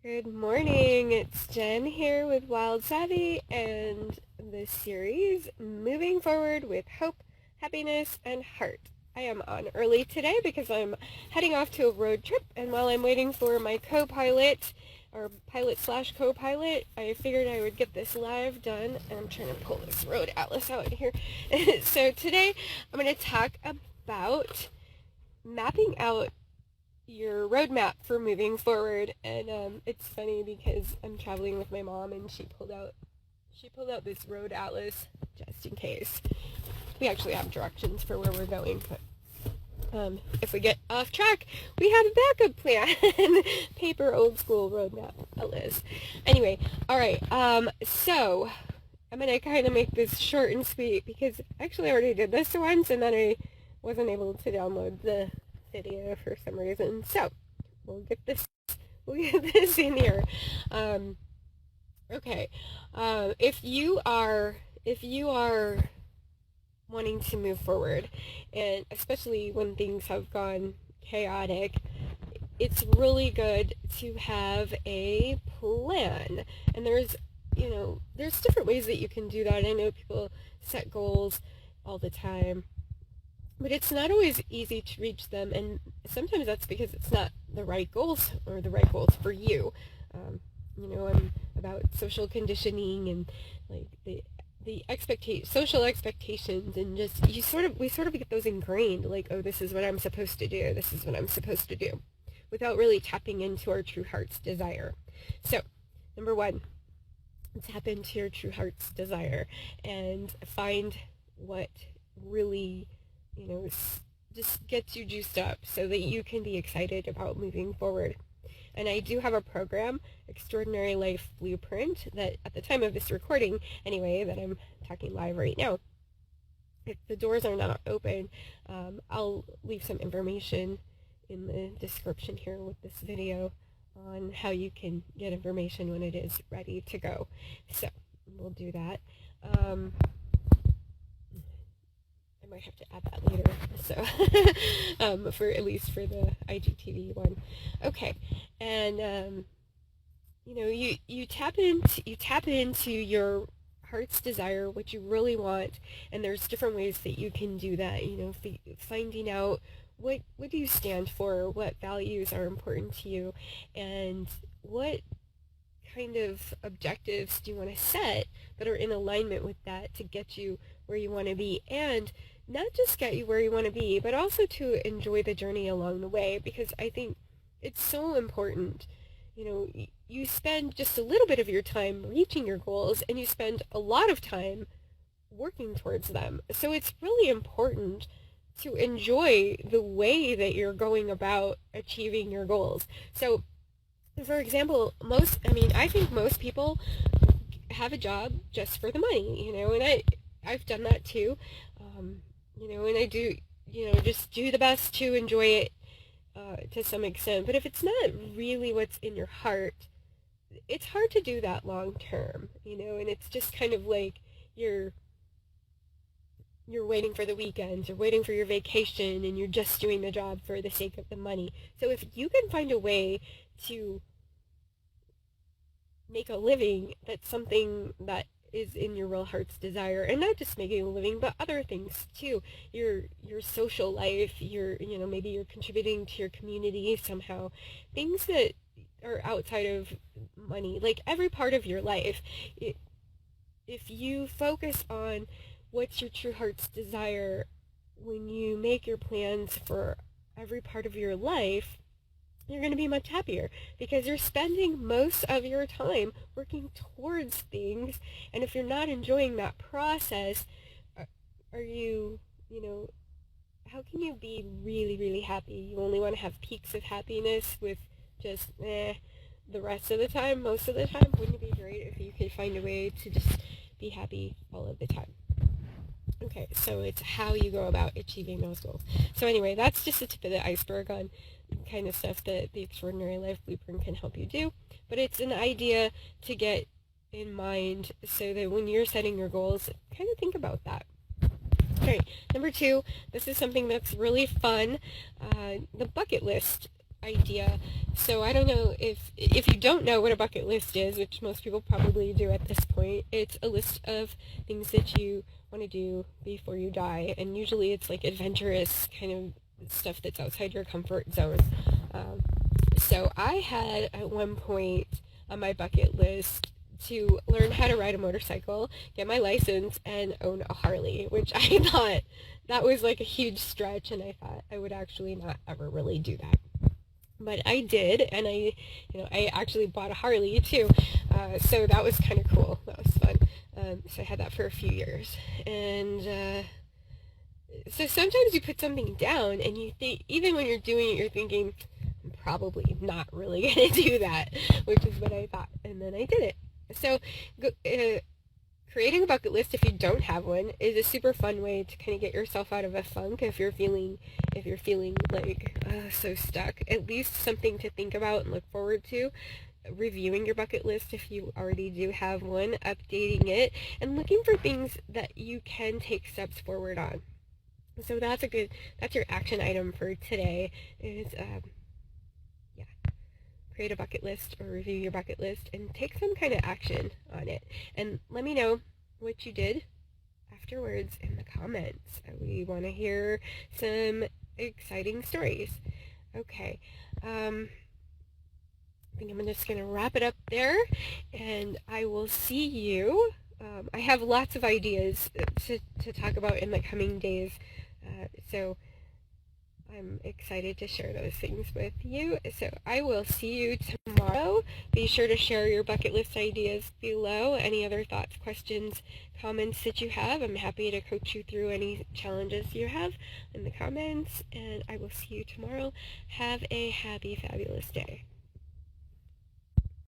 Good morning, it's Jen here with Wild Savvy and the series Moving Forward with Hope, Happiness, and Heart. I am on early today because I'm heading off to a road trip, and while I'm waiting for my co-pilot, or pilot slash co-pilot, I figured I would get this live done, and I'm trying to pull this road atlas out here. So today I'm going to talk about mapping out your roadmap for moving forward. And it's funny because I'm traveling with my mom, and she pulled out this road atlas just in case. We actually have directions for where we're going, but if we get off track, we have a backup plan. Paper old school roadmap atlas. Anyway, all right. So I'm gonna kind of make this short and sweet because actually I already did this once, and then I wasn't able to download the video for some reason. So we'll get this in here. Okay. If you are wanting to move forward, and especially when things have gone chaotic, it's really good to have a plan. And there's different ways that you can do that. I know people set goals all the time, but it's not always easy to reach them, and sometimes that's because it's not the right goals or the right goals for you. I'm about social conditioning and like the social expectations, and just we sort of get those ingrained, like, oh, this is what I'm supposed to do, this is what I'm supposed to do, without really tapping into our true heart's desire. So, number one, tap into your true heart's desire and find what really just gets you juiced up so that you can be excited about moving forward. And I do have a program, Extraordinary Life Blueprint, that at the time of this recording, anyway, that I'm talking live right now, if the doors are not open, I'll leave some information in the description here with this video on how you can get information when it is ready to go. So we'll do that. I might have to add that later, so for at least for the IGTV one. Okay, and you tap into your heart's desire, what you really want, and there's different ways that you can do that. Finding out what do you stand for, what values are important to you, and what kind of objectives do you want to set that are in alignment with that to get you where you want to be, and not just get you where you want to be, but also to enjoy the journey along the way, because I think it's so important. You spend just a little bit of your time reaching your goals, and you spend a lot of time working towards them. So it's really important to enjoy the way that you're going about achieving your goals. So, for example, I think most people have a job just for the money, and I've done that too, and I do, just do the best to enjoy it to some extent. But if it's not really what's in your heart, it's hard to do that long term, and it's just kind of like you're waiting for the weekends or waiting for your vacation, and you're just doing the job for the sake of the money. So if you can find a way to make a living that's something that is in your real heart's desire, and not just making a living, but other things too, your social life, maybe you're contributing to your community somehow, things that are outside of money, like every part of your life. If you focus on what's your true heart's desire, when you make your plans for every part of your life, you're going to be much happier because you're spending most of your time working towards things. And if you're not enjoying that process, are you, how can you be really, really happy? You only want to have peaks of happiness with just the rest of the time, most of the time. Wouldn't it be great if you could find a way to just be happy all of the time? Okay, so it's how you go about achieving those goals. So anyway, that's just the tip of the iceberg on kind of stuff that the Extraordinary Life Blueprint can help you do. But it's an idea to get in mind so that when you're setting your goals, kind of think about that. Okay, number two, this is something that's really fun, the bucket list idea. So I don't know if you don't know what a bucket list is, which most people probably do at this point. It's a list of things that you want to do before you die, and usually it's like adventurous kind of stuff that's outside your comfort zone. Um, so I had at one point on my bucket list to learn how to ride a motorcycle, get my license, and own a Harley, which I thought that was like a huge stretch, and I thought I would actually not ever really do that. But I did, and I actually bought a Harley too, so that was kind of cool. That was fun. So I had that for a few years, and so sometimes you put something down, and you think, even when you're doing it, you're thinking, I'm probably not really gonna do that, which is what I thought, and then I did it. So, creating a bucket list, if you don't have one, is a super fun way to kind of get yourself out of a funk if you're feeling like so stuck. At least something to think about and look forward to. Reviewing your bucket list if you already do have one, updating it, and looking for things that you can take steps forward on. So that's your action item for today. Is create a bucket list or review your bucket list and take some kind of action on it. And let me know what you did afterwards in the comments. We want to hear some exciting stories. Okay. I think I'm just going to wrap it up there, and I will see you. I have lots of ideas to talk about in the coming days, so I'm excited to share those things with you. So I will see you tomorrow. Be sure to share your bucket list ideas below. Any other thoughts, questions, comments that you have. I'm happy to coach you through any challenges you have in the comments. And I will see you tomorrow. Have a happy, fabulous day.